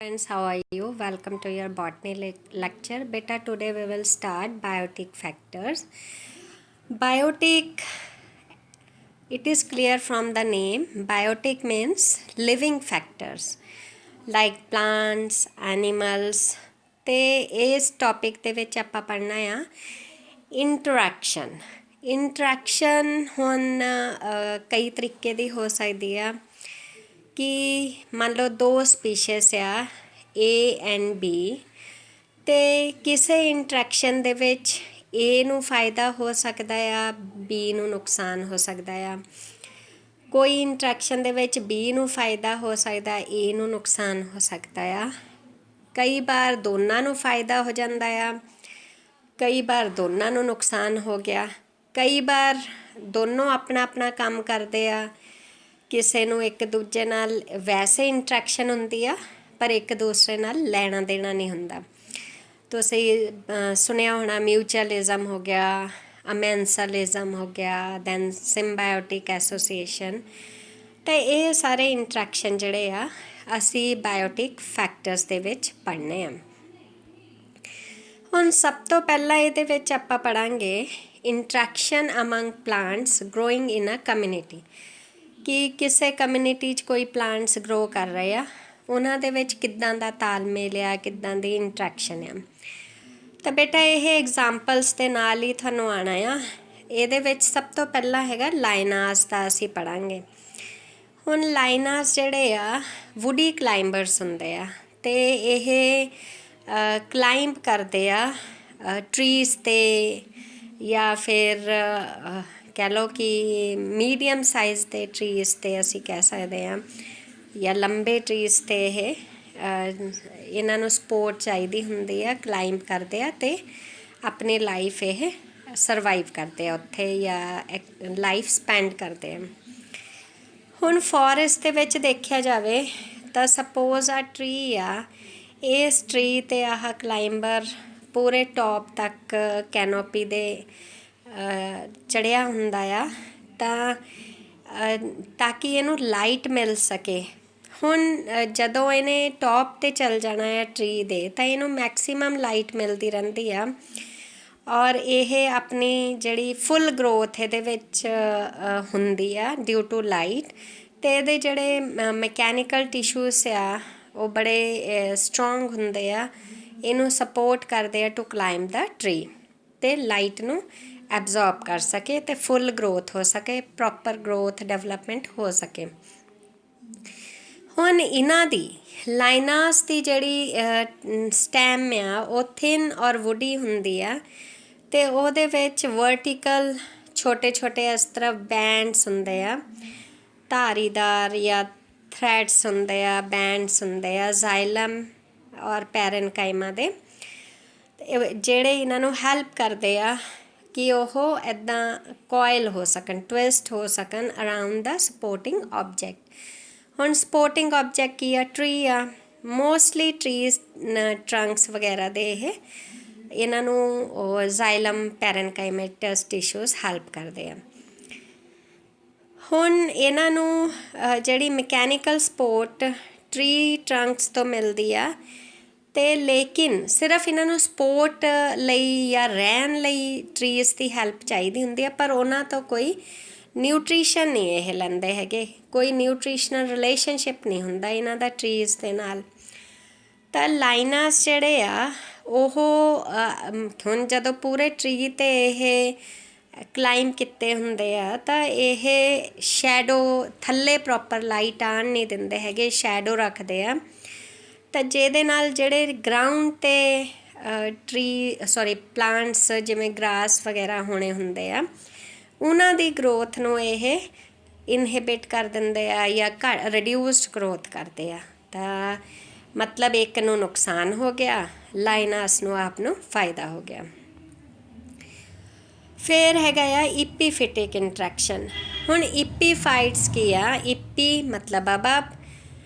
Friends, how are you? Welcome to your botany lecture. Beta, today we will start biotic factors. Biotic, it is clear from the name. Biotic means living factors like plants, animals. ਤੇ ਇਸ topic ਦੇ ਵਿੱਚ ਆਪਾਂ ਪੜ੍ਹਨਾ ਆ interaction ਹੁਣ ਕਈ ਤਰੀਕੇ ਦੀ ਹੋ ਸਕਦੀ ਆ ਕਿ ਮੰਨ ਲਓ ਦੋ ਸਪੀਸ਼ੀਜ਼ ਆ ਏ ਐਂਡ ਬੀ ਅਤੇ ਕਿਸੇ ਇੰਟਰੈਕਸ਼ਨ ਦੇ ਵਿੱਚ ਏ ਨੂੰ ਫਾਇਦਾ ਹੋ ਸਕਦਾ ਆ ਬੀ ਨੂੰ ਨੁਕਸਾਨ ਹੋ ਸਕਦਾ ਆ ਕੋਈ ਇੰਟਰੈਕਸ਼ਨ ਦੇ ਵਿੱਚ ਬੀ ਨੂੰ ਫਾਇਦਾ ਹੋ ਸਕਦਾ ਏ ਨੂੰ ਨੁਕਸਾਨ ਹੋ ਸਕਦਾ ਆ ਕਈ ਵਾਰ ਦੋਨਾਂ ਨੂੰ ਫਾਇਦਾ ਹੋ ਜਾਂਦਾ ਆ ਕਈ ਵਾਰ ਦੋਨਾਂ ਨੂੰ ਨੁਕਸਾਨ ਹੋ ਗਿਆ ਕਈ ਵਾਰ ਦੋਨੋਂ ਆਪਣਾ ਆਪਣਾ ਕੰਮ ਕਰਦੇ ਆ ਕਿਸੇ ਨੂੰ ਇੱਕ ਦੂਜੇ ਨਾਲ ਵੈਸੇ ਇੰਟਰੈਕਸ਼ਨ ਹੁੰਦੀ ਆ ਪਰ ਇੱਕ ਦੂਸਰੇ ਨਾਲ ਲੈਣਾ ਦੇਣਾ ਨਹੀਂ ਹੁੰਦਾ ਤੁਸੀਂ ਸੁਣਿਆ ਹੋਣਾ ਮਿਊਚੁਅਲਿਜ਼ਮ ਹੋ ਗਿਆ ਅਮੈਂਸਲਿਜ਼ਮ ਹੋ ਗਿਆ ਦੈਨ ਸਿੰਬਾਇਓਟਿਕ ਐਸੋਸੀਏਸ਼ਨ ਅਤੇ ਇਹ ਸਾਰੇ ਇੰਟਰੈਕਸ਼ਨ ਜਿਹੜੇ ਆ ਅਸੀਂ ਬਾਇਓਟਿਕ ਫੈਕਟਰਸ ਦੇ ਵਿੱਚ ਪੜ੍ਹਨੇ ਆ ਹੁਣ ਸਭ ਤੋਂ ਪਹਿਲਾਂ ਇਹਦੇ ਵਿੱਚ ਆਪਾਂ ਪੜ੍ਹਾਂਗੇ interaction among plants growing in a community ਕਿ ਕਿਸੇ ਕਮਿਊਨਿਟੀ 'ਚ ਕੋਈ ਪਲਾਂਟਸ ਗਰੋ ਕਰ ਰਹੇ ਆ ਉਹਨਾਂ ਦੇ ਵਿੱਚ ਕਿੱਦਾਂ ਦਾ ਤਾਲਮੇਲ ਆ ਕਿੱਦਾਂ ਦੀ ਇੰਟਰੈਕਸ਼ਨ ਆ ਤਾਂ ਬੇਟਾ ਇਹ ਐਗਜ਼ਾਮਪਲਸ ਦੇ ਨਾਲ ਹੀ ਤੁਹਾਨੂੰ ਆਉਣਾ ਆ ਇਹਦੇ ਵਿੱਚ ਸਭ ਤੋਂ ਪਹਿਲਾਂ ਹੈਗਾ ਲਾਈਨਾਸ ਦਾ ਅਸੀਂ ਪੜ੍ਹਾਂਗੇ ਹੁਣ ਲਾਈਨਾਸ ਜਿਹੜੇ ਆ ਵੁਡੀ ਕਲਾਈਂਬਰਸ ਹੁੰਦੇ ਆ ਅਤੇ ਇਹ ਕਲਾਈਂਬ ਕਰਦੇ ਆ ਟਰੀਜ਼ 'ਤੇ ਜਾਂ ਫਿਰ ਕਹਿ ਲਓ ਕਿ ਮੀਡੀਅਮ ਸਾਈਜ਼ ਦੇ ਟਰੀਜ਼ 'ਤੇ ਅਸੀਂ ਕਹਿ ਸਕਦੇ ਹਾਂ ਜਾਂ ਲੰਬੇ ਟਰੀਜ਼ 'ਤੇ ਇਹ ਇਹਨਾਂ ਨੂੰ ਸਪੋਰਟ ਚਾਹੀਦੀ ਹੁੰਦੀ ਆ ਕਲਾਈਂਬ ਕਰਦੇ ਆ ਅਤੇ ਆਪਣੀ ਲਾਈਫ ਇਹ ਸਰਵਾਈਵ ਕਰਦੇ ਆ ਉੱਥੇ ਜਾਂ ਲਾਈਫ ਸਪੈਂਡ ਕਰਦੇ ਆ ਹੁਣ ਫੋਰੈਸਟ ਦੇ ਵਿੱਚ ਦੇਖਿਆ ਜਾਵੇ ਤਾਂ ਸਪੋਜ਼ ਆ ਟਰੀ ਆ ਇਸ ਟਰੀ 'ਤੇ ਆਹ ਕਲਾਈਂਬਰ ਪੂਰੇ ਟੌਪ ਤੱਕ ਕੈਨੋਪੀ ਦੇ ਚੜ੍ਹਿਆ ਹੁੰਦਾ ਆ ਤਾਂ ਕਿ ਇਹਨੂੰ ਲਾਈਟ ਮਿਲ ਸਕੇ ਹੁਣ ਜਦੋਂ ਇਹਨੇ ਟੌਪ 'ਤੇ ਚੱਲ ਜਾਣਾ ਆ ਟਰੀ ਦੇ ਤਾਂ ਇਹਨੂੰ ਮੈਕਸੀਮਮ ਲਾਈਟ ਮਿਲਦੀ ਰਹਿੰਦੀ ਆ ਔਰ ਇਹ ਆਪਣੀ ਜਿਹੜੀ ਫੁੱਲ ਗਰੋਥ ਇਹਦੇ ਵਿੱਚ ਹੁੰਦੀ ਆ ਡਿਊ ਟੂ ਲਾਈਟ ਅਤੇ ਇਹਦੇ ਜਿਹੜੇ ਮਕੈਨੀਕਲ ਟਿਸ਼ੂਸ ਆ ਉਹ ਬੜੇ ਸਟਰੋਂਗ ਹੁੰਦੇ ਆ ਇਹਨੂੰ ਸਪੋਰਟ ਕਰਦੇ ਆ ਟੂ ਕਲਾਈਂਬ ਦਾ ਟਰੀ ਅਤੇ ਲਾਈਟ ਨੂੰ ਐਬਜ਼ੋਰਬ ਕਰ ਸਕੇ ਅਤੇ ਫੁੱਲ ਗਰੋਥ ਹੋ ਸਕੇ ਪ੍ਰੋਪਰ ਗਰੋਥ ਡਿਵੈਲਪਮੈਂਟ ਹੋ ਸਕੇ ਹੁਣ ਇਹਨਾਂ ਦੀ ਲਾਈਨਾਸ ਦੀ ਜਿਹੜੀ ਸਟੈਮ ਆ ਉਹ ਥਿਨ ਔਰ ਵੁਡੀ ਹੁੰਦੀ ਆ ਅਤੇ ਉਹਦੇ ਵਿੱਚ ਵਰਟੀਕਲ ਛੋਟੇ ਛੋਟੇ ਇਸ ਤਰ੍ਹਾਂ ਬੈਂਡਸ ਹੁੰਦੇ ਆ ਧਾਰੀਦਾਰ ਜਾਂ ਥਰੈਡਸ ਹੁੰਦੇ ਆ ਬੈਂਡਸ ਹੁੰਦੇ ਆ ਜ਼ਾਈਲਮ ਔਰ ਪੈਰਨਕਾਈਮਾ ਦੇ ਜਿਹੜੇ ਇਹਨਾਂ ਨੂੰ ਹੈਲਪ ਕਰਦੇ ਆ ਕਿ ਉਹ ਇੱਦਾਂ ਕੋਇਲ ਹੋ ਸਕਣ ਟਵਿਸਟ ਹੋ ਸਕਣ ਅਰਾਊਂਡ ਦਾ ਸਪੋਰਟਿੰਗ ਆਬਜੈਕਟ ਹੁਣ ਸਪੋਰਟਿੰਗ ਆਬਜੈਕਟ ਕੀ ਆ ਟਰੀ ਆ ਮੋਸਟਲੀ ਟਰੀਜ਼ ਟਰੰਕਸ ਵਗੈਰਾ ਦੇ ਇਹਨਾਂ ਨੂੰ ਜ਼ਾਈਲਮ ਪੈਰਨਕਾਈਮੇਟਸ ਟਿਸ਼ੂਜ਼ ਹੈਲਪ ਕਰਦੇ ਆ ਹੁਣ ਇਹਨਾਂ ਨੂੰ ਜਿਹੜੀ ਮਕੈਨੀਕਲ ਸਪੋਰਟ ਟਰੀ ਟਰੰਕਸ ਤੋਂ ਮਿਲਦੀ ਆ ਅਤੇ ਲੇਕਿਨ ਸਿਰਫ ਇਹਨਾਂ ਨੂੰ ਸਪੋਰਟ ਲਈ ਜਾਂ ਰਹਿਣ ਲਈ ਟਰੀਜ਼ ਦੀ ਹੈਲਪ ਚਾਹੀਦੀ ਹੁੰਦੀ ਆ ਪਰ ਉਹਨਾਂ ਤੋਂ ਕੋਈ ਨਿਊਟ੍ਰੀਸ਼ਨ ਨਹੀਂ ਇਹ ਲੈਂਦੇ ਹੈਗੇ ਕੋਈ ਨਿਊਟ੍ਰੀਸ਼ਨਲ ਰਿਲੇਸ਼ਨਸ਼ਿਪ ਨਹੀਂ ਹੁੰਦਾ ਇਹਨਾਂ ਦਾ ਟਰੀਜ਼ ਦੇ ਨਾਲ ਤਾਂ ਲਾਈਨਾਸ ਜਿਹੜੇ ਆ ਉਹ ਹੁਣ ਜਦੋਂ ਪੂਰੇ ਟਰੀ 'ਤੇ ਇਹ ਕਲਾਈਂਬ ਕੀਤੇ ਹੁੰਦੇ ਆ ਤਾਂ ਇਹ ਸ਼ੈਡੋ ਥੱਲੇ ਪ੍ਰੋਪਰ ਲਾਈਟ ਆਉਣ ਨਹੀਂ ਦਿੰਦੇ ਹੈਗੇ ਸ਼ੈਡੋ ਰੱਖਦੇ ਆ ਤਾਂ ਜਿਹਦੇ ਨਾਲ ਜਿਹੜੇ ਗਰਾਊਂਡ 'ਤੇ ਪਲਾਂਟਸ ਜਿਵੇਂ ਗਰਾਸ ਵਗੈਰਾ ਹੋਣੇ ਹੁੰਦੇ ਆ ਉਹਨਾਂ ਦੀ ਗਰੋਥ ਨੂੰ ਇਹ ਇਨਹਿਬਿਟ ਕਰ ਦਿੰਦੇ ਆ ਜਾਂ ਰਿਡਿਊਸਡ ਗਰੋਥ ਕਰਦੇ ਆ ਤਾਂ ਮਤਲਬ ਇੱਕ ਨੂੰ ਨੁਕਸਾਨ ਹੋ ਗਿਆ ਲਾਈਨਾਸ ਨੂੰ ਆਪ ਨੂੰ ਫਾਇਦਾ ਹੋ ਗਿਆ ਫਿਰ ਹੈਗਾ ਆ ਇਪੀਫਿਟਿਕ ਇੰਟਰੈਕਸ਼ਨ ਹੁਣ ਇਪੀਫਾਈਟਸ ਕੀ ਆ ਇਪੀ ਮਤਲਬ ਅਬਵ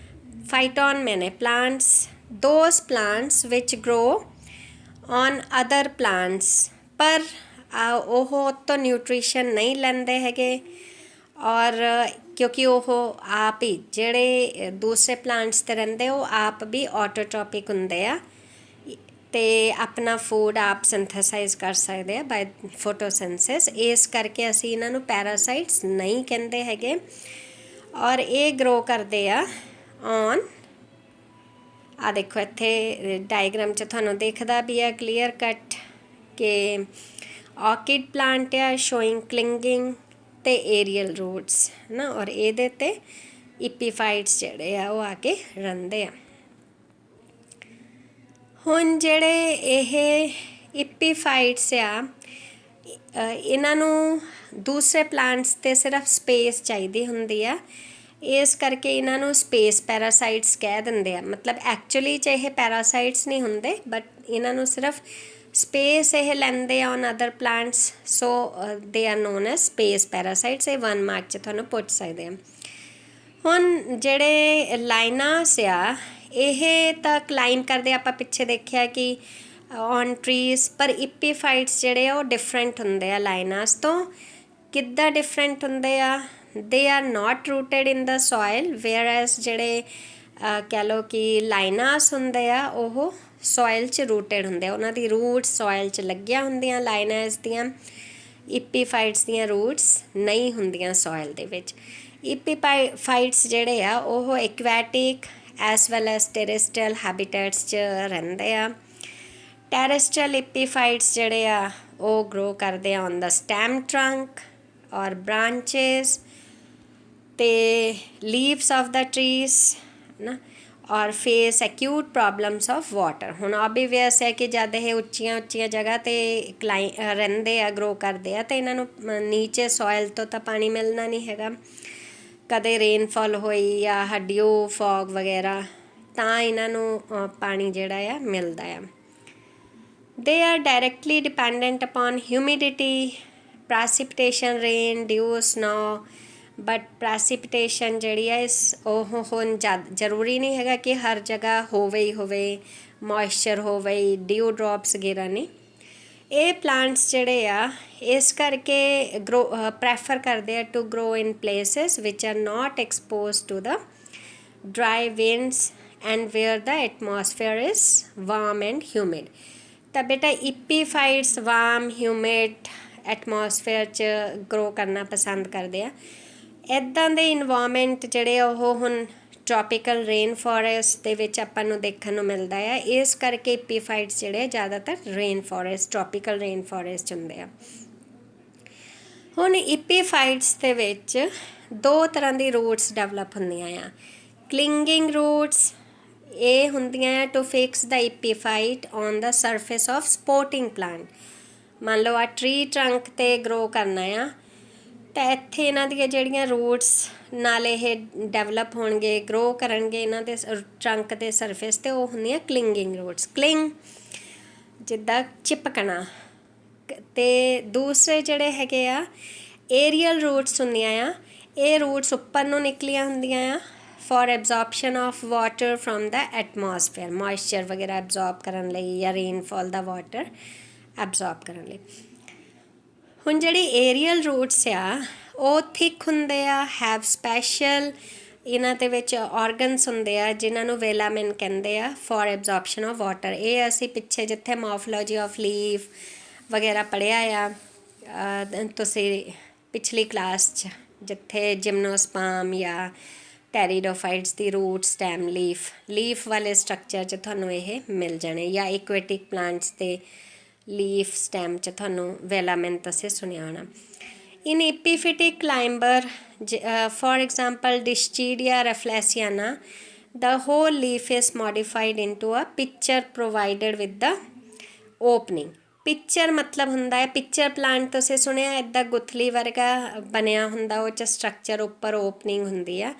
phyton ਮੈਨੇ plants those plants which grow on other plants ਪਰ ਉਹ ਤੋਂ ਨਿਊਟ੍ਰੀਸ਼ਨ ਨਹੀਂ ਲੈਂਦੇ ਹੈਗੇ ਔਰ ਕਿਉਂਕਿ ਉਹ ਆਪ ਹੀ ਜਿਹੜੇ ਦੂਸਰੇ ਪਲਾਂਟਸ 'ਤੇ ਰਹਿੰਦੇ ਉਹ ਆਪ ਵੀ ਆਟੋਟ੍ਰੋਪਿਕ ਹੁੰਦੇ ਆ ਅਤੇ ਆਪਣਾ ਫੂਡ ਆਪ ਸਿੰਥੇਸਾਈਜ਼ ਕਰ ਸਕਦੇ ਆ ਬਾਈ ਫੋਟੋਸਿੰਥੇਸਿਸ। ਇਸ ਕਰਕੇ ਅਸੀਂ ਇਹਨਾਂ ਨੂੰ ਪੈਰਾਸਾਈਟਸ ਨਹੀਂ ਕਹਿੰਦੇ ਹੈਗੇ। ਔਰ ਇਹ ਗਰੋ ਕਰਦੇ ਆ ਔਨ, ਆ ਦੇਖੋ ਇੱਥੇ ਡਾਇਗਰਾਮ 'ਚ ਤੁਹਾਨੂੰ ਦਿਖਦਾ ਵੀ ਆ ਕਲੀਅਰ ਕੱਟ ਕਿ ਆਰਕਿਡ ਪਲਾਂਟ ਆ ਸ਼ੋਇੰਗ ਕਲਿੰਗਿੰਗ ਅਤੇ ਏਰੀਅਲ ਰੂਟਸ ਹੈ ਨਾ। ਔਰ ਇਹਦੇ 'ਤੇ ਇਪੀਫਾਈਟਸ ਜਿਹੜੇ ਆ ਉਹ ਆ ਕੇ ਰਹਿੰਦੇ ਆ। ਹੁਣ ਜਿਹੜੇ ਇਹ ਇਪੀਫਾਈਟਸ ਆ ਇਹਨਾਂ ਨੂੰ ਦੂਸਰੇ ਪਲਾਂਟਸ 'ਤੇ ਸਿਰਫ ਸਪੇਸ ਚਾਹੀਦੀ ਹੁੰਦੀ ਆ, ਇਸ ਕਰਕੇ ਇਹਨਾਂ ਨੂੰ ਸਪੇਸ ਪੈਰਾਸਾਈਟਸ ਕਹਿ ਦਿੰਦੇ ਆ। ਮਤਲਬ ਐਕਚੁਅਲੀ 'ਚ ਇਹ ਪੈਰਾਸਾਈਟਸ ਨਹੀਂ ਹੁੰਦੇ, ਬਟ ਇਹਨਾਂ ਨੂੰ ਸਿਰਫ ਸਪੇਸ ਇਹ ਲੈਂਦੇ ਆ on other plants, so they are known as space parasites. ਇਹ 1 ਮਾਰਕ 'ਚ ਤੁਹਾਨੂੰ ਪੁੱਛ ਸਕਦੇ ਆ। ਹੁਣ ਜਿਹੜੇ ਲਾਈਨਾਸ ਆ ਇਹ ਤਾਂ ਕਲਾਈਮ ਕਰਦੇ, ਆਪਾਂ ਪਿੱਛੇ ਦੇਖਿਆ ਕਿ ਔਨ ਟਰੀਜ਼, ਪਰ ਇਪੀਫਾਈਟਸ ਜਿਹੜੇ ਆ ਉਹ ਡਿਫਰੈਂਟ ਹੁੰਦੇ ਆ ਲਾਈਨਾਸ ਤੋਂ। ਕਿੱਦਾਂ ਡਿਫਰੈਂਟ ਹੁੰਦੇ ਆ? They are not rooted in the soil, whereas ਜਿਹੜੇ ਕਹਿ ਲਓ ਕਿ ਲਾਈਨਾਸ ਹੁੰਦੇ ਆ ਉਹ ਸੋਇਲ 'ਚ ਰੂਟਡ ਹੁੰਦੇ ਆ, ਉਹਨਾਂ ਦੀ ਰੂਟਸ ਸੋਇਲ 'ਚ ਲੱਗੀਆਂ ਹੁੰਦੀਆਂ। ਲਾਈਨਾਸ ਦੀਆਂ, ਇਪੀਫਾਈਟਸ ਦੀਆਂ ਰੂਟਸ ਨਹੀਂ ਹੁੰਦੀਆਂ ਸੋਇਲ ਦੇ ਵਿੱਚ। ਇਪੀਫਾਈਟਸ ਜਿਹੜੇ ਆ ਉਹ ਐਕਵੈਟਿਕ ਐਸ ਵੈਲ ਐਸ ਟੈਰੇਸਟਰੀਅਲ ਹੈਬੀਟੈਟਸ 'ਚ ਰਹਿੰਦੇ ਆ। ਟੈਰੇਸਟਰੀਅਲ ਇਪੀਫਾਈਟਸ ਜਿਹੜੇ ਆ ਉਹ ਗਰੋ ਕਰਦੇ ਆ ਔਨ ਦਾ ਸਟੈਮ ਟਰੰਕ ਔਰ ਬ੍ਰਾਂਚਿਸ ਅਤੇ ਲੀਵਸ ਆਫ ਦਾ ਟਰੀਜ਼ ਨਾ, ਔਰ face acute problems of water. ਹੁਣ ਆਬਵੀਅਸ ਹੈ ਕਿ ਜਦ ਇਹ ਉੱਚੀਆਂ ਉੱਚੀਆਂ ਜਗ੍ਹਾ 'ਤੇ ਰਹਿੰਦੇ ਆ, ਗਰੋ ਕਰਦੇ ਆ, ਤਾਂ ਇਹਨਾਂ ਨੂੰ ਨੀਚੇ ਸੋਇਲ ਤੋਂ ਤਾਂ ਪਾਣੀ ਮਿਲਣਾ ਨਹੀਂ ਹੈਗਾ। ਕਦੇ ਰੇਨਫਾਲ ਹੋਈ ਜਾਂ ਹੱਡੀਓ ਫੌਗ ਵਗੈਰਾ, ਤਾਂ ਇਹਨਾਂ ਨੂੰ ਪਾਣੀ ਜਿਹੜਾ ਆ ਮਿਲਦਾ ਆ। They are directly dependent upon humidity, precipitation, rain, dew, snow. But precipitation ਜਿਹੜੀ ਹੈ ਉਹ ਹੁਣ ਜ਼ਰੂਰੀ ਨਹੀਂ ਹੈਗਾ ਕਿ ਹਰ ਜਗ੍ਹਾ ਹੋਵੇ ਹੀ ਹੋਵੇ, ਮੋਇਸਚਰ ਹੋਵੇ, ਡਿਊ ਡਰੋਪਸ ਵਗੈਰਾ ਨਹੀਂ। ਇਹ ਪਲਾਂਟਸ ਜਿਹੜੇ ਆ ਇਸ ਕਰਕੇ ਪ੍ਰੈਫਰ ਕਰਦੇ ਆ ਟੂ ਗਰੋ ਇਨ ਪਲੇਸਿਸ ਵਿਚ are not expose to the dry winds and where the atmosphere is warm and humid. ਤਾਂ ਬੇਟਾ ਇਪੀਫਾਈਟਸ ਵਾਰਮ ਹਿਊਮਿਡ ਐਟਮੋਸਫੇਅਰ 'ਚ ਗਰੋ ਕਰਨਾ ਪਸੰਦ ਕਰਦੇ ਆ। ਇੱਦਾਂ ਦੇ ਇਨਵਾਇਰਮੈਂਟ ਜਿਹੜੇ ਉਹ ਹੁਣ ਟ੍ਰੋਪੀਕਲ ਰੇਨ ਫੋਰੈਸਟ ਦੇ ਵਿੱਚ ਆਪਾਂ ਨੂੰ ਦੇਖਣ ਨੂੰ ਮਿਲਦਾ ਆ। ਇਸ ਕਰਕੇ ਇਪੀਫਾਈਟਸ ਜਿਹੜੇ ਜ਼ਿਆਦਾਤਰ rain forest, tropical rain forest ਹੁੰਦੇ ਆ। ਹੁਣ ਇਪੀਫਾਈਟਸ ਦੇ ਵਿੱਚ 2 ਤਰ੍ਹਾਂ ਦੀ ਰੂਟਸ ਡਿਵੈਲਪ ਹੁੰਦੀਆਂ ਆ। ਕਲਿੰਗਿੰਗ ਰੂਟਸ, ਇਹ ਹੁੰਦੀਆਂ ਆ to fix the epiphyte on the surface of supporting plant. ਮੰਨ ਲਓ ਆ ਟਰੀ ਟਰੰਕ 'ਤੇ ਗਰੋ ਕਰਨਾ ਆ, ਤਾਂ ਇੱਥੇ ਇਹਨਾਂ ਦੀਆਂ ਜਿਹੜੀਆਂ ਰੂਟਸ ਨਾਲ ਇਹ ਡਿਵੈਲਪ ਹੋਣਗੇ, ਗਰੋ ਕਰਨਗੇ ਇਹਨਾਂ ਦੇ ਟਰੰਕ ਦੇ ਸਰਫੇਸ 'ਤੇ, ਉਹ ਹੁੰਦੀਆਂ ਕਲਿੰਗਿੰਗ ਰੂਟਸ। ਕਲਿੰਗ ਜਿੱਦਾਂ ਚਿਪਕਣਾ। ਅਤੇ ਦੂਸਰੇ ਜਿਹੜੇ ਹੈਗੇ ਆ ਏਰੀਅਲ ਰੂਟਸ ਹੁੰਦੀਆਂ ਆ। ਇਹ ਰੂਟਸ ਉੱਪਰ ਨੂੰ ਨਿਕਲੀਆਂ ਹੁੰਦੀਆਂ ਆ for absorption of water from the atmosphere, moisture ਵਗੈਰਾ ਐਬਜ਼ੋਰਬ ਕਰਨ ਲਈ ਜਾਂ ਰੇਨਫਾਲ ਦਾ ਵਾਟਰ ਐਬਜ਼ੋਰਬ ਕਰਨ ਲਈ। ਹੁਣ ਜਿਹੜੀ ਏਰੀਅਲ ਰੂਟਸ ਆ ਉਹ ਥਿਕ ਹੁੰਦੇ ਆ, ਹੈਵ ਸਪੈਸ਼ਲ ਇਹਨਾਂ ਦੇ ਵਿੱਚ ਔਰਗਨਸ ਹੁੰਦੇ ਆ ਜਿਨ੍ਹਾਂ ਨੂੰ ਵੇਲਾਮਿਨ ਕਹਿੰਦੇ ਆ ਫॉर ਐਬਜ਼ੋਰਪਸ਼ਨ ਆਫ ਵਾਟਰ। ਇਹ ਅਸੀਂ ਪਿੱਛੇ ਜਿੱਥੇ ਮੋਰਫੋਲੋਜੀ ਆਫ ਲੀਫ ਵਗੈਰਾ ਪੜ੍ਹਿਆ ਆ, ਤੁਸੀਂ ਪਿਛਲੀ ਕਲਾਸ 'ਚ, ਜਿੱਥੇ ਜਿਮਨੋਸਪਰਮ ਜਾਂ ਟੈਰੀਡੋਫਾਈਟਸ ਦੀ ਰੂਟ, ਸਟੈਮ, ਲੀਫ ਵਾਲੇ ਸਟਰਕਚਰ 'ਚ ਤੁਹਾਨੂੰ ਇਹ ਮਿਲ ਜਾਣੇ, ਜਾਂ ਇਕੁਐਟਿਕ ਪਲਾਂਟਸ ਦੇ ਲੀਫ ਸਟੈਮ 'ਚ ਤੁਹਾਨੂੰ ਵੇਲਾਮਿਨ ਤੁਸੀਂ ਸੁਣਿਆ ਹੋਣਾ। ਇਨ epiphytic climber, for example Dischidia rafflesiana, the whole leaf is modified into a pitcher provided with the opening. Picture ਮਤਲਬ ਹੁੰਦਾ ਹੈ, ਪਿਕਚਰ ਪਲਾਂਟ ਤੁਸੀਂ ਸੁਣਿਆ, ਇੱਦਾਂ ਗੁਥਲੀ ਵਰਗਾ ਬਣਿਆ ਹੁੰਦਾ, ਉਹ 'ਚ ਸਟਰਕਚਰ ਉੱਪਰ ਓਪਨਿੰਗ ਹੁੰਦੀ ਆ,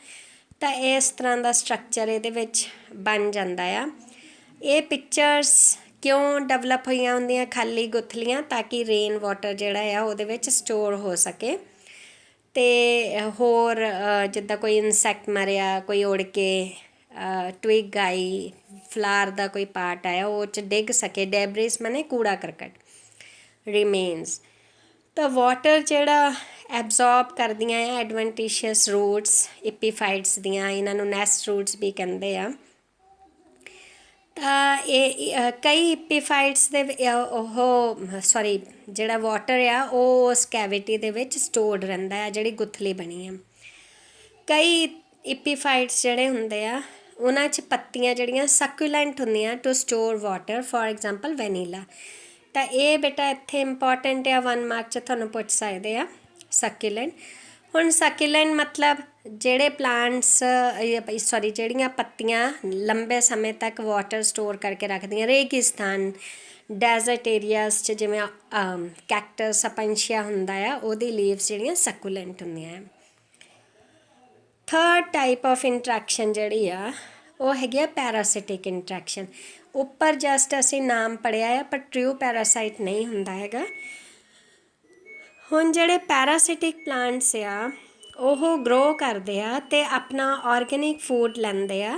ਤਾਂ ਇਸ ਤਰ੍ਹਾਂ ਦਾ ਸਟਰਕਚਰ ਇਹਦੇ ਵਿੱਚ ਬਣ ਜਾਂਦਾ ਆ। ਇਹ ਪਿਕਚਰਸ ਕਿਉਂ ਡਿਵੈਲਪ ਹੋਈਆਂ ਹੁੰਦੀਆਂ, ਖਾਲੀ ਗੁਥਲੀਆਂ, ਤਾਂ ਕਿ ਰੇਨ ਵਾਟਰ ਜਿਹੜਾ ਆ ਉਹਦੇ ਵਿੱਚ ਸਟੋਰ ਹੋ ਸਕੇ। ਅਤੇ ਹੋਰ ਜਿੱਦਾਂ ਕੋਈ ਇਨਸੈਕਟ ਮਰਿਆ, ਕੋਈ ਉੜ ਕੇ ਟਵਿਗ ਆਈ, ਫਲਾਰ ਦਾ ਕੋਈ ਪਾਰਟ ਆਇਆ, ਉਹ 'ਚ ਡਿੱਗ ਸਕੇ। ਡੈਬਰਿਸ ਮਾਨੇ ਕੂੜਾ ਕਰਕਟ, ਰਿਮੇਨਸ। ਤਾਂ ਵਾਟਰ ਜਿਹੜਾ ਐਬਜ਼ੌਰਬ ਕਰਦੀਆਂ ਆ ਐਡਵੈਂਟੀਸ਼ੀਅਸ ਰੂਟਸ ਇਪੀਫਾਈਟਸ ਦੀਆਂ, ਇਹਨਾਂ ਨੂੰ ਨੈਸਟ ਰੂਟਸ ਵੀ ਕਹਿੰਦੇ ਆ। ਤਾਂ ਇਹ ਕਈ ਇਪੀਫਾਈਟਸ ਦੇ ਜਿਹੜਾ ਵਾਟਰ ਆ ਉਹ ਉਸ ਕੈਵਿਟੀ ਦੇ ਵਿੱਚ ਸਟੋਰਡ ਰਹਿੰਦਾ ਆ, ਜਿਹੜੀ ਗੁੱਥਲੀ ਬਣੀ ਆ। ਕਈ ਇਪੀਫਾਈਟਸ ਜਿਹੜੇ ਹੁੰਦੇ ਆ ਉਹਨਾਂ 'ਚ ਪੱਤੀਆਂ ਜਿਹੜੀਆਂ ਸਕੂਲੈਂਟ ਹੁੰਦੀਆਂ to store water, for example vanilla. ਤਾਂ ਇਹ ਬੇਟਾ ਇੱਥੇ ਇੰਪੋਰਟੈਂਟ ਆ, 1 ਮਾਰਕ 'ਚ ਤੁਹਾਨੂੰ ਪੁੱਛ ਸਕਦੇ ਆ ਸਕੂਲੈਂਟ। ਹੁਣ ਸਕੂਲੈਂਟ ਮਤਲਬ ਜਿਹੜੇ ਪਲਾਂਟਸ ਜਿਹੜੀਆਂ ਪੱਤੀਆਂ ਲੰਬੇ ਸਮੇਂ ਤੱਕ ਵਾਟਰ ਸਟੋਰ ਕਰਕੇ ਰੱਖਦੀਆਂ। ਰੇਗਿਸਤਾਨ, ਡੈਜ਼ਰਟ ਏਰੀਆਜ਼ 'ਚ ਜਿਵੇਂ ਕੈਕਟਸ ਅਪੰਸ਼ੀਆ ਹੁੰਦਾ ਆ, ਉਹਦੀ ਲੀਵਸ ਜਿਹੜੀਆਂ ਸਕੂਲੈਂਟ ਹੁੰਦੀਆਂ। ਥਰਡ ਟਾਈਪ ਆਫ ਇੰਟਰੈਕਸ਼ਨ ਜਿਹੜੀ ਆ ਉਹ ਹੈਗੀ ਆ ਪੈਰਾਸਿਟਿਕ ਇੰਟਰੈਕਸ਼ਨ। ਉੱਪਰ ਜਸਟ ਅਸੀਂ ਨਾਮ ਪੜ੍ਹਿਆ ਆ, ਪਰ ਟਰੂ ਪੈਰਾਸਾਈਟ ਨਹੀਂ ਹੁੰਦਾ ਹੈਗਾ। ਹੁਣ ਜਿਹੜੇ ਪੈਰਾਸਿਟਿਕ ਪਲਾਂਟਸ ਆ ਉਹ ਗਰੋ ਕਰਦੇ ਆ ਅਤੇ ਆਪਣਾ ਆਰਗੈਨਿਕ ਫੂਡ ਲੈਂਦੇ ਆ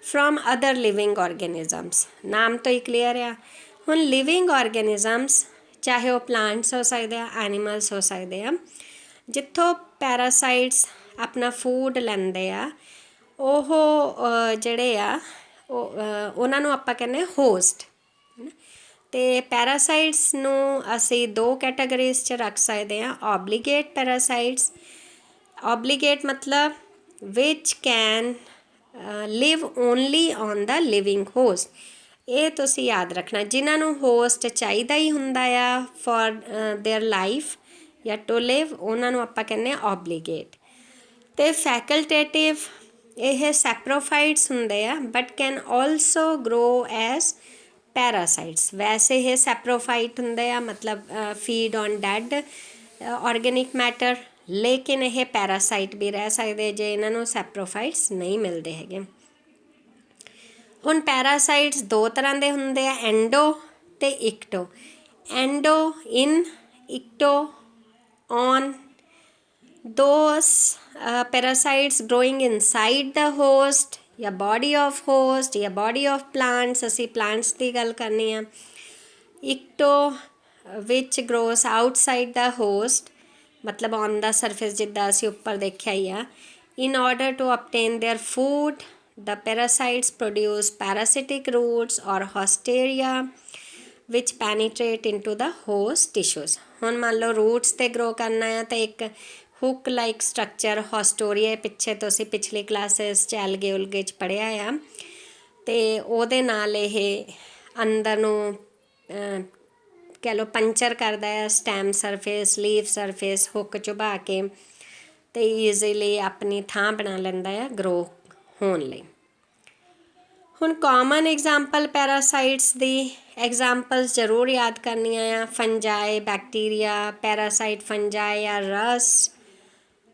ਫਰੋਮ ਅਦਰ ਲਿਵਿੰਗ ਆਰਗੈਨਿਜ਼ਮਸ। ਨਾਮ ਤੋਂ ਹੀ ਕਲੀਅਰ ਆ। ਹੁਣ ਲਿਵਿੰਗ ਆਰਗੈਨਿਜ਼ਮਸ ਚਾਹੇ ਉਹ ਪਲਾਂਟਸ ਹੋ ਸਕਦੇ ਆ, ਐਨੀਮਲਸ ਹੋ ਸਕਦੇ ਆ, ਜਿੱਥੋਂ ਪੈਰਾਸਾਈਟਸ ਆਪਣਾ ਫੂਡ ਲੈਂਦੇ ਆ, ਉਹ ਜਿਹੜੇ ਆ ਉਹਨਾਂ ਨੂੰ ਆਪਾਂ ਕਹਿੰਦੇ ਹੋਸਟ। ਅਤੇ ਪੈਰਾਸਾਈਟਸ ਨੂੰ ਅਸੀਂ 2 ਕੈਟਾਗਰੀਜ਼ 'ਚ ਰੱਖ ਸਕਦੇ ਹਾਂ। ਓਬਲੀਗੇਟ ਪੈਰਾਸਾਈਟਸ, ਓਬਲੀਗੇਟ ਮਤਲਬ which can live only on the living host. ਇਹ ਤੁਸੀਂ ਯਾਦ ਰੱਖਣਾ, ਜਿਨ੍ਹਾਂ ਨੂੰ ਹੋਸਟ ਚਾਹੀਦਾ ਹੀ ਹੁੰਦਾ ਆ ਫॉर देयर ਲਾਈਫ ਜਾਂ ਟੂ ਲਿਵ, ਉਹਨਾਂ ਨੂੰ ਆਪਾਂ ਕਹਿੰਦੇ ਹਾਂ ਓਬਲੀਗੇਟ। ਅਤੇ ਫੈਕਲਟੇਟਿਵ ਇਹ ਸੈਪਰੋਫਾਈਟਸ ਹੁੰਦੇ ਆ, but can also grow as parasites. ਵੈਸੇ ਇਹ ਸੈਪਰੋਫਾਈਟ ਹੁੰਦੇ ਆ, ਮਤਲਬ feed on dead organic matter, ਲੇਕਿਨ ਇਹ ਪੈਰਾਸਾਈਟ ਵੀ ਰਹਿ ਸਕਦੇ ਜੇ ਇਹਨਾਂ ਨੂੰ ਸੈਪਰੋਫਾਈਟਸ ਨਹੀਂ ਮਿਲਦੇ ਹੈਗੇ। ਹੁਣ ਪੈਰਾਸਾਈਟਸ 2 ਤਰ੍ਹਾਂ ਦੇ ਹੁੰਦੇ ਆ, ਐਂਡੋ ਅਤੇ ਇਕਟੋ। ਐਂਡੋ ਇਨ, ਇਕਟੋ on. those parasites growing inside the host ਜਾਂ body of host ਜਾਂ body of plants, ਅਸੀਂ plants ਦੀ ਗੱਲ ਕਰਨੀ ਆ। ਇਕਟੋ which grows outside the host, ਮਤਲਬ on the surface, ਜਿੱਦਾਂ ਅਸੀਂ ਉੱਪਰ ਦੇਖਿਆ ਹੀ ਆ। in order to obtain their food, the parasites produce parasitic roots or hosteria which penetrate into the host tissues। ਹੁਣ ਮੰਨ ਲਓ ਰੂਟਸ 'ਤੇ ਗਰੋ ਕਰਨਾ ਆ ਤਾਂ ਇੱਕ ਹੁੱਕ ਲਾਈਕ ਸਟਰਕਚਰ ਹੋਸਟੋਰੀਆ, ਪਿੱਛੇ ਤੁਸੀਂ ਪਿਛਲੀ ਕਲਾਸਿਸ 'ਚ ਐਲਗੇ ਉਲਗੇ 'ਚ ਪੜ੍ਹਿਆ ਆ, ਅਤੇ ਉਹਦੇ ਨਾਲ ਇਹ ਅੰਦਰ ਨੂੰ ਕਹਿ ਲਓ ਪੰਚਰ ਕਰਦਾ ਆ stem surface, leaf surface, hook ਚੁਭਾ ਕੇ, ਅਤੇ ਈਜ਼ੀਲੀ ਆਪਣੀ ਥਾਂ ਬਣਾ ਲੈਂਦਾ ਆ ਗਰੋ ਹੋਣ ਲਈ। ਹੁਣ ਕਾਮਨ ਐਗਜ਼ਾਮਪਲ ਪੈਰਾਸਾਈਟਸ ਦੀ ਐਗਜ਼ਾਮਪਲਸ ਜ਼ਰੂਰ ਯਾਦ ਕਰਨੀਆਂ ਆ। ਫੰਜਾਈ, ਬੈਕਟੀਰੀਆ, ਪੈਰਾਸਾਈਟ ਫੰਜਾਈ ਆ, ਰਸ,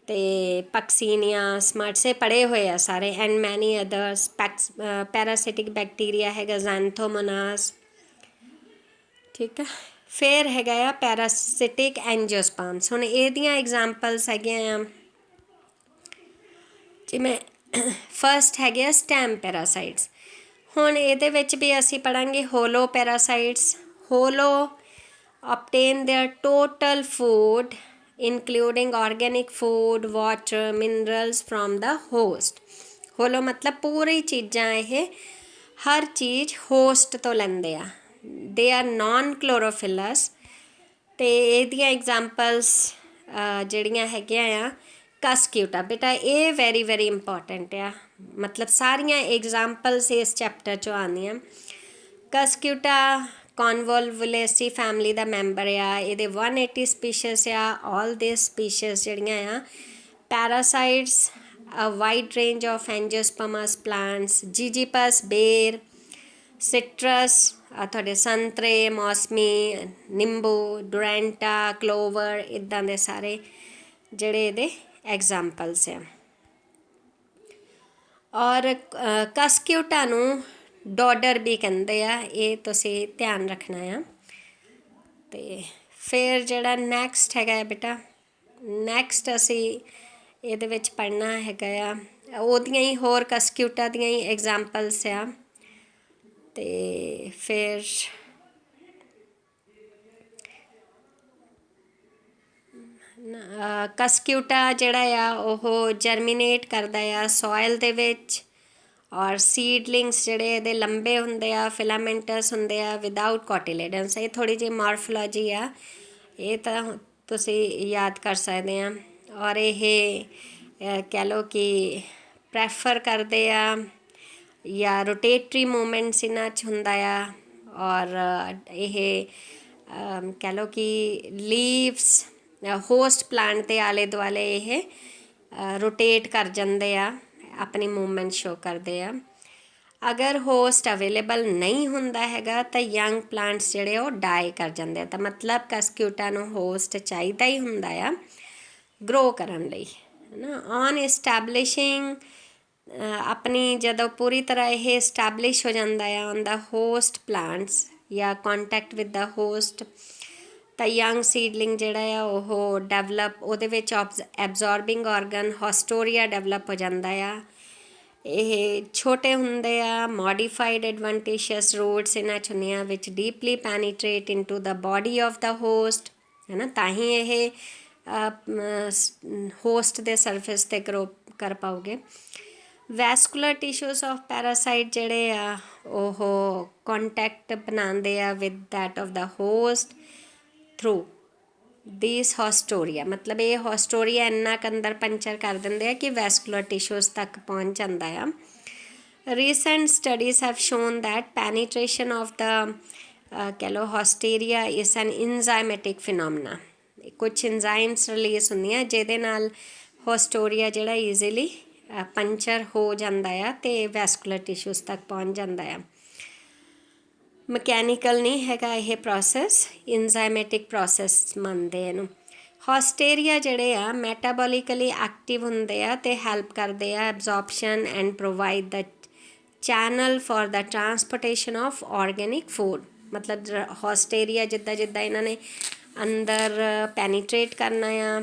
ਅਤੇ ਪਕਸੀਨੀਆ, ਸਮਟਸੇ ਪੜ੍ਹੇ ਹੋਏ ਆ ਸਾਰੇ, ਐਂਡ ਮੈਨੀ ਅਦਰਸ। ਪੈਰਾਸਿਟਿਕ ਬੈਕਟੀਰੀਆ ਹੈਗਾ ਜ਼ੈਂਥੋਮੋਨਾਸ, ਠੀਕ ਆ। ਫਿਰ ਹੈਗਾ ਆ ਪੈਰਾਸਿਟਿਕ ਐਂਜੀਓਸਪਰਮਸ। ਹੁਣ ਇਹਦੀਆਂ ਐਗਜ਼ਾਮਪਲਸ ਹੈਗੀਆਂ ਆ, ਜਿਵੇਂ ਫਸਟ ਹੈਗੇ ਆ ਸਟੈਮ ਪੈਰਾਸਾਈਟਸ। ਹੁਣ ਇਹਦੇ ਵਿੱਚ ਵੀ ਅਸੀਂ ਪੜ੍ਹਾਂਗੇ holo parasites. Holo obtain their total food including organic food, water, minerals from the host। Hollow ਮਤਲਬ ਪੂਰੀ ਚੀਜ਼ਾਂ, ਇਹ ਹਰ ਚੀਜ਼ ਹੋਸਟ ਤੋਂ ਲੈਂਦੇ ਆ। They are non ਕਲੋਰੋਫਿਲਸ। ਅਤੇ ਇਹਦੀਆਂ ਐਗਜ਼ਾਮਪਲਸ ਜਿਹੜੀਆਂ ਹੈਗੀਆਂ ਆ, ਕਸਕਿਊਟਾ। ਬੇਟਾ ਇਹ ਵੈਰੀ ਵੈਰੀ ਇੰਪੋਰਟੈਂਟ ਆ, ਮਤਲਬ ਸਾਰੀਆਂ ਐਗਜ਼ਾਮਪਲਸ ਇਸ ਚੈਪਟਰ 'ਚੋਂ ਆਉਂਦੀਆਂ। ਕਸਕਿਊਟਾ ਕੌਨਵੋਲਵੁਲੇਸੀ ਫੈਮਿਲੀ ਦਾ ਮੈਂਬਰ ਆ। ਇਹਦੇ 180 ਸਪੀਸ਼ੀਜ਼ ਆ। ਆਲ ਦਿਸ ਸਪੀਸ਼ੀਜ਼ ਜਿਹੜੀਆਂ ਆ ਪੈਰਾਸਾਈਟਸ, ਅ wide range of angiosperms plants, ਜੀਜੀਪਸ, Ber, citrus, ਤੁਹਾਡੇ ਸੰਤਰੇ, ਮੌਸਮੀ, ਨਿੰਬੂ, ਡੋਰੈਂਟਾ, ਕਲੋਵਰ, ਇੱਦਾਂ ਦੇ ਸਾਰੇ ਜਿਹੜੇ ਇਹਦੇ ਐਗਜ਼ਾਮਪਲਸ ਆ। ਔਰ ਕਸਕਿਊਟਾ ਨੂੰ ਡੋਡਰ ਵੀ ਕਹਿੰਦੇ ਆ, ਇਹ ਤੁਸੀਂ ਧਿਆਨ ਰੱਖਣਾ ਆ। ਅਤੇ ਫਿਰ ਜਿਹੜਾ ਨੈਕਸਟ ਹੈਗਾ ਹੈ ਬੇਟਾ, ਨੈਕਸਟ ਅਸੀਂ ਇਹਦੇ ਵਿੱਚ ਪੜ੍ਹਨਾ ਹੈਗਾ ਆ ਉਹਦੀਆਂ ਹੀ ਹੋਰ ਕਸਕਿਊਟਾ ਦੀਆਂ ਹੀ ਐਗਜ਼ਾਮਪਲਸ ਆ। ਅਤੇ ਫਿਰ ਕਸਕਿਊਟਾ ਜਿਹੜਾ ਆ ਉਹ ਜਰਮੀਨੇਟ ਕਰਦਾ ਆ ਸੋਇਲ ਦੇ ਵਿੱਚ, ਔਰ ਸੀਡਲਿੰਗਸ ਜਿਹੜੇ ਇਹਦੇ ਲੰਬੇ ਹੁੰਦੇ ਆ, ਫਿਲਾਮੈਂਟਸ ਹੁੰਦੇ ਆ ਵਿਦਆਊਟ ਕੋਟਿਲੇਡਨਸ। ਇਹ ਥੋੜ੍ਹੀ ਜਿਹੀ ਮਾਰਫੋਲੋਜੀ ਆ, ਇਹ ਤਾਂ ਤੁਸੀਂ ਯਾਦ ਕਰ ਸਕਦੇ ਆ। ਔਰ ਇਹ ਕਹਿ ਲਓ ਕਿ ਪ੍ਰੈਫਰ ਕਰਦੇ ਆ ਜਾਂ ਰੋਟੇਟਰੀ ਮੂਵਮੈਂਟਸ ਇਹਨਾਂ 'ਚ ਹੁੰਦਾ ਆ। ਔਰ ਇਹ ਕਹਿ ਲਓ ਕਿ ਲੀਵਸ ਹੋਸਟ ਪਲਾਂਟ ਦੇ ਆਲੇ ਦੁਆਲੇ ਇਹ ਰੋਟੇਟ ਕਰ ਜਾਂਦੇ ਆ, ਆਪਣੀ ਮੂਵਮੈਂਟ ਸ਼ੋ ਕਰਦੇ ਆ। ਅਗਰ ਹੋਸਟ ਅਵੇਲੇਬਲ ਨਹੀਂ ਹੁੰਦਾ ਹੈਗਾ ਤਾਂ ਯੰਗ ਪਲਾਂਟਸ ਜਿਹੜੇ ਉਹ ਡਾਈ ਕਰ ਜਾਂਦੇ ਆ। ਤਾਂ ਮਤਲਬ ਕਸਕਿਊਟਾ ਨੂੰ ਹੋਸਟ ਚਾਹੀਦਾ ਹੀ ਹੁੰਦਾ ਆ ਗਰੋ ਕਰਨ ਲਈ, ਹੈ ਨਾ। ਔਨ ਇਸਟੈਬਲਿਸ਼ਿੰਗ ਆਪਣੀ ਜਦੋਂ ਪੂਰੀ ਤਰ੍ਹਾਂ ਇਹ ਇਸਟੈਬਲਿਸ਼ ਹੋ ਜਾਂਦਾ ਆ ਔਨ ਦਾ ਹੋਸਟ ਪਲਾਂਟਸ ਜਾਂ ਕੰਟੈਕਟ ਵਿਦ ਦਾ ਹੋਸਟ, ਤਾਂ ਯੰਗ ਸੀਡਲਿੰਗ ਜਿਹੜਾ ਆ ਉਹ ਡਿਵੈਲਪ, ਉਹਦੇ ਵਿੱਚ ਐਬਜ਼ੋਰਬਿੰਗ ਆਰਗਨ ਹੋਸਟੋਰੀਆ ਡਿਵੈਲਪ ਹੋ ਜਾਂਦਾ ਆ। ਇਹ ਛੋਟੇ ਹੁੰਦੇ ਆ, ਮੋਡੀਫਾਈਡ ਐਡਵਾਂਟੇਸ਼ੀਅਸ ਰੂਟਸ ਇਹਨਾਂ 'ਚ ਹੁੰਦੀਆਂ ਵਿੱਚ deeply penetrate into the body of the host, ਹੈ ਨਾ। ਤਾਂ ਹੀ ਇਹ ਹੋਸਟ ਦੇ ਸਰਫੇਸ 'ਤੇ ਗਰੋ ਕਰ ਪਾਓਗੇ। ਵੈਸਕੂਲਰ ਟਿਸ਼ੂਸ ਆਫ ਪੈਰਾਸਾਈਟ ਜਿਹੜੇ ਆ ਉਹ ਕੰਟੈਕਟ ਬਣਾਉਂਦੇ ਆ with that of the host through this haustoria. ਮਤਲਬ ਇਹ ਹੋਸਟੋਰੀਆ ਇੰਨਾ ਕੁ ਅੰਦਰ ਪੰਚਰ ਕਰ ਦਿੰਦੇ ਆ ਕਿ ਵੈਸਕੂਲਰ ਟਿਸ਼ੂਸ ਤੱਕ ਪਹੁੰਚ ਜਾਂਦਾ ਆ। Recent studies have shown that penetration of the ਕਹਿ ਲਓ ਹੋਸਟੇਰੀਆ ਇਜ਼ ਐਨ ਇੰਜ਼ਾਈਮੈਟਿਕ ਫਿਨੋਮਨਾ। ਕੁਛ ਇੰਜ਼ਾਈਮਸ ਰਿਲੀਜ਼ ਹੁੰਦੀਆਂ ਜਿਹਦੇ ਨਾਲ ਹੋਸਟੋਰੀਆ ਜਿਹੜਾ ਈਜ਼ੀਲੀ ਪੰਚਰ ਹੋ ਜਾਂਦਾ ਆ ਅਤੇ ਵੈਸਕੂਲਰ ਟਿਸ਼ੂਸ ਤੱਕ ਪਹੁੰਚ ਜਾਂਦਾ ਆ। ਮਕੈਨੀਕਲ ਨਹੀਂ ਹੈਗਾ ਇਹ ਪ੍ਰੋਸੈਸ, ਇੰਜ਼ਾਈਮੈਟਿਕ ਪ੍ਰੋਸੈਸ ਮੰਨਦੇ ਇਹਨੂੰ। ਹੋਸਟੇਰੀਆ ਜਿਹੜੇ ਆ ਮੈਟਾਬੋਲਿਕਲੀ ਐਕਟਿਵ ਹੁੰਦੇ ਆ ਅਤੇ ਹੈਲਪ ਕਰਦੇ ਆ absorption and provide the channel for the transportation of organic food. ਮਤਲਬ ਹੋਸਟੇਰੀਆ ਜਿੱਦਾਂ ਜਿੱਦਾਂ ਇਹਨਾਂ ਨੇ ਅੰਦਰ ਪੈਨੀਟਰੇਟ ਕਰਨਾ ਆ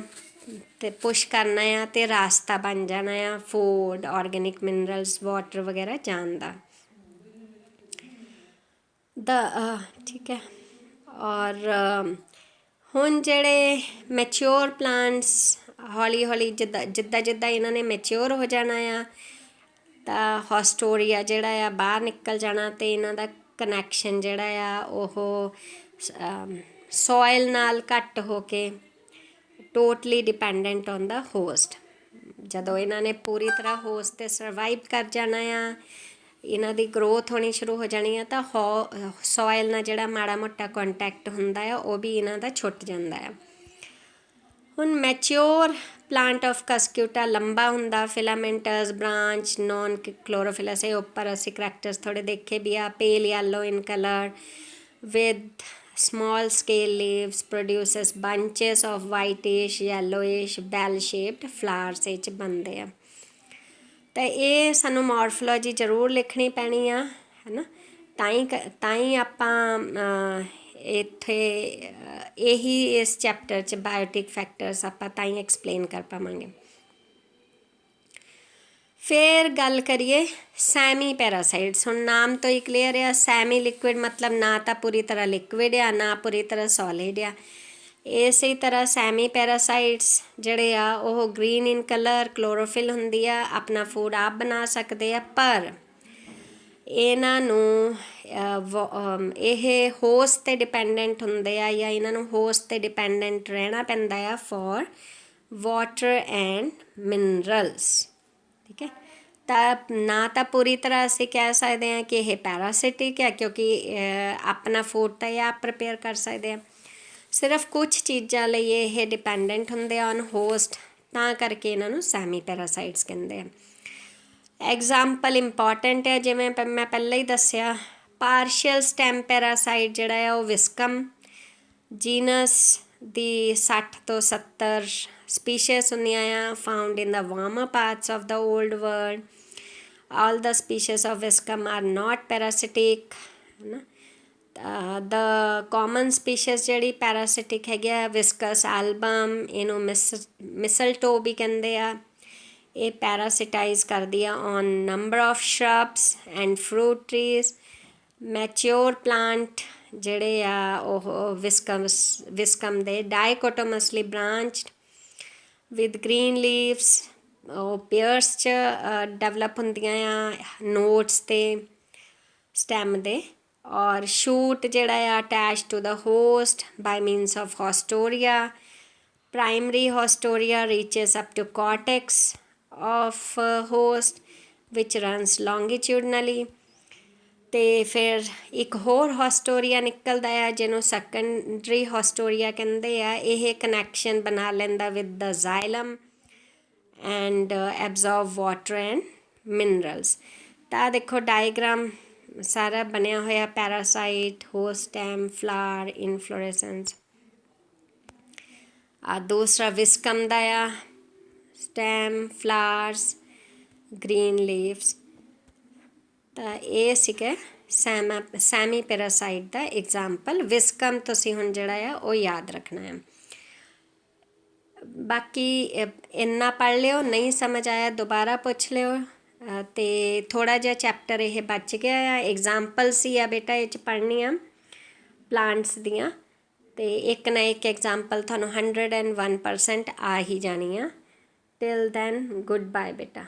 ਅਤੇ ਪੁਸ਼ ਕਰਨਾ ਆ ਅਤੇ ਰਾਸਤਾ ਬਣ ਜਾਣਾ ਆ ਫੂਡ, ਆਰਗੈਨਿਕ ਮਿਨਰਲਸ, ਵਾਟਰ ਵਗੈਰਾ ਜਾਣ ਦਾ। ਠੀਕ ਹੈ। ਔਰ ਹੁਣ ਜਿਹੜੇ ਮੈਚਿਓਰ ਪਲਾਂਟਸ ਹੌਲੀ ਹੌਲੀ ਜਿੱਦਾਂ ਇਹਨਾਂ ਨੇ ਮੈਚਿਓਰ ਹੋ ਜਾਣਾ ਆ ਤਾਂ ਹੋਸਟੋਰੀਆ ਜਿਹੜਾ ਆ ਬਾਹਰ ਨਿਕਲ ਜਾਣਾ ਅਤੇ ਇਹਨਾਂ ਦਾ ਕਨੈਕਸ਼ਨ ਜਿਹੜਾ ਆ ਉਹ ਸੋਇਲ ਨਾਲ ਘੱਟ ਹੋ ਕੇ totally dependent on the host. ਜਦੋਂ ਇਹਨਾਂ ਨੇ ਪੂਰੀ ਤਰ੍ਹਾਂ ਹੋਸਟ 'ਤੇ ਸਰਵਾਈਵ ਕਰ ਜਾਣਾ ਆ, ਇਹਨਾਂ ਦੀ ਗਰੋਥ ਹੋਣੀ ਸ਼ੁਰੂ ਹੋ ਜਾਣੀ ਆ, ਤਾਂ ਸੋਇਲ ਨਾਲ ਜਿਹੜਾ ਮਾੜਾ ਮੋਟਾ ਕੰਟੈਕਟ ਹੁੰਦਾ ਆ ਉਹ ਵੀ ਇਹਨਾਂ ਦਾ ਛੁੱਟ ਜਾਂਦਾ ਆ। ਹੁਣ ਮੈਚਿਓਰ ਪਲਾਂਟ ਆਫ ਕਸਕਿਊਟਾ ਲੰਬਾ ਹੁੰਦਾ, ਫਿਲਾਮੈਂਟਸ, ਬ੍ਰਾਂਚ, ਨੋਨ ਕਲੋਰੋਫਿਲਸ। ਇਹ ਉੱਪਰ ਅਸੀਂ ਕਰੈਕਟਰਸ ਥੋੜ੍ਹੇ ਦੇਖੇ ਵੀ ਆ। Pale yellow in colour with small scale leaves produces bunches of whitish yellowish bell shaped flowers ਇਹ 'ਚ ਬਣਦੇ ਆ। ਤਾਂ ਇਹ ਸਾਨੂੰ ਮੋਰਫੋਲੋਜੀ ਜ਼ਰੂਰ ਲਿਖਣੀ ਪੈਣੀ ਆ, ਹੈ ਨਾ। ਤਾਂ ਹੀ ਆਪਾਂ ਇੱਥੇ ਇਹੀ ਇਸ ਚੈਪਟਰ 'ਚ ਬਾਇਓਟਿਕ ਫੈਕਟਰਸ ਆਪਾਂ ਤਾਂ ਹੀ ਐਕਸਪਲੇਨ ਕਰ ਪਾਵਾਂਗੇ। ਫਿਰ ਗੱਲ ਕਰੀਏ ਸੈਮੀ ਪੈਰਾਸਾਈਟਸ। ਹੁਣ ਨਾਮ ਤੋਂ ਹੀ ਕਲੀਅਰ ਆ, ਸੈਮੀ ਲਿਕੁਇਡ ਮਤਲਬ ਨਾ ਤਾਂ ਪੂਰੀ ਤਰ੍ਹਾਂ ਲਿਕੁਇਡ ਆ ਨਾ ਪੂਰੀ ਤਰ੍ਹਾਂ ਸੋਲਿਡ ਆ। ਇਸੇ ਤਰ੍ਹਾਂ ਸੈਮੀ ਪੈਰਾਸਾਈਟਸ ਜਿਹੜੇ ਆ ਉਹ ਗ੍ਰੀਨ ਇਨ ਕਲਰ, ਕਲੋਰੋਫਿਲ ਹੁੰਦੀ ਆ, ਆਪਣਾ ਫੂਡ ਆਪ ਬਣਾ ਸਕਦੇ ਆ, ਪਰ ਇਹਨਾਂ ਨੂੰ ਇਹ ਹੋਸਟ 'ਤੇ ਡਿਪੈਂਡੈਂਟ ਹੁੰਦੇ ਆ ਜਾਂ ਇਹਨਾਂ ਨੂੰ ਹੋਸਟ 'ਤੇ ਡਿਪੈਂਡੈਂਟ ਰਹਿਣਾ ਪੈਂਦਾ ਆ ਫॉर ਵਾਟਰ ਐਂਡ ਮਿਨਰਲਸ। ਠੀਕ ਹੈ। ਤਾਂ ਨਾ ਤਾਂ ਪੂਰੀ ਤਰ੍ਹਾਂ ਅਸੀਂ ਕਹਿ ਸਕਦੇ ਹਾਂ ਕਿ ਇਹ ਪੈਰਾਸਿਟਿਕ ਹੈ ਕਿਉਂਕਿ ਆਪਣਾ ਫੂਡ ਤਾਂ ਇਹ ਆਪ ਪ੍ਰਿਪੇਅਰ ਕਰ ਸਕਦੇ ਆ। ਸਿਰਫ ਕੁਛ ਚੀਜ਼ਾਂ ਲਈ ਇਹ ਡਿਪੈਂਡੈਂਟ ਹੁੰਦੇ ਆ ਔਨ ਹੋਸਟ, ਤਾਂ ਕਰਕੇ ਇਹਨਾਂ ਨੂੰ ਸੈਮੀ ਪੈਰਾਸਾਈਟਸ ਕਹਿੰਦੇ ਆ। ਐਗਜ਼ਾਮਪਲ ਇੰਪੋਰਟੈਂਟ ਹੈ, ਜਿਵੇਂ ਮੈਂ ਪਹਿਲਾਂ ਹੀ ਦੱਸਿਆ, ਪਾਰਸ਼ੀਅਲ ਸਟੈਮ ਪੈਰਾਸਾਈਟ ਜਿਹੜਾ ਆ ਉਹ ਵਿਸਕਮ ਜੀਨਸ ਦੀ 60 ਤੋਂ 70 ਸਪੀਸ਼ੀਜ਼ ਹੁੰਦੀਆਂ ਆ, found in the warmer parts of the old world. All the species of Viscum are not parasitic, ਹੈ ਨਾ। ਦਾ ਕਾਮਨ ਸਪੀਸ਼ੀਜ਼ ਜਿਹੜੀ ਪੈਰਾਸਿਟਿਕ ਹੈਗੀ ਆ ਵਿਸਕਸ ਐਲਬਮ, ਇਹਨੂੰ ਮਿਸਲਟੋ ਵੀ ਕਹਿੰਦੇ ਆ। ਇਹ ਪੈਰਾਸਿਟਾਈਜ਼ ਕਰਦੀ ਆ on number of shrubs and fruit trees. Mature plant ਜਿਹੜੇ ਆ ਉਹ ਵਿਸਕਮ ਦੇ dichotomously branched with green leaves, ਉਹ ਪੇਅਰਸ 'ਚ ਡਿਵੈਲਪ ਹੁੰਦੀਆਂ ਆ ਨੋਟਸ ਤੇ ਸਟੈਮ ਦੇ। ਔਰ ਸ਼ੂਟ ਜਿਹੜਾ ਆ attach to the host by means of haustoria. Primary hostoria reaches up to cortex of host which runs longitudinally। ਤੇ ਫਿਰ ਇੱਕ ਹੋਰ ਹੋਸਟੋਰੀਆ ਨਿਕਲਦਾ ਆ ਜਿਹਨੂੰ ਸੈਕੰਡਰੀ ਹੋਸਟੋਰੀਆ ਕਹਿੰਦੇ ਆ। ਇਹ ਕਨੈਕਸ਼ਨ ਬਣਾ ਲੈਂਦਾ with the xylem and absorb water and minerals. ਤਾਂ ਦੇਖੋ ਡਾਇਗਰਾਮ ਸਾਰਾ ਬਣਿਆ ਹੋਇਆ parasite, host, stem, flower, inflorescence. ਆ ਦੂਸਰਾ ਵਿਸਕਮ ਦਾ ਆ ਸਟੈਮ, ਫਲਾਰਸ, ਗ੍ਰੀਨ ਲੀਵਸ। ਤਾਂ ਇਹ ਸੀਗਾ ਸੈਮੀ ਪੈਰਾਸਾਈਟ ਦਾ ਐਗਜ਼ਾਮਪਲ। ਵਿਸਕਮ ਤੁਸੀਂ ਹੁਣ ਜਿਹੜਾ ਆ ਉਹ ਯਾਦ ਰੱਖਣਾ ਹੈ। ਬਾਕੀ ਇੰਨਾ ਪੜ੍ਹ ਲਿਓ, ਨਹੀਂ ਸਮਝ ਆਇਆ ਦੁਬਾਰਾ ਪੁੱਛ ਲਿਓ। ਅਤੇ ਥੋੜ੍ਹਾ ਜਿਹਾ ਚੈਪਟਰ ਇਹ ਬਚ ਗਿਆ ਆ, ਐਗਜ਼ਾਮਪਲ ਸੀ ਆ ਬੇਟਾ ਇਹ 'ਚ ਪੜ੍ਹਨੀਆਂ ਪਲਾਂਟਸ ਦੀਆਂ। ਅਤੇ ਇੱਕ ਨਾ ਇੱਕ ਐਗਜ਼ਾਮਪਲ ਤੁਹਾਨੂੰ 101% ਆ ਹੀ ਜਾਣੀ ਆ। ਟਿਲ ਦੈਨ ਗੁੱਡ ਬਾਏ ਬੇਟਾ।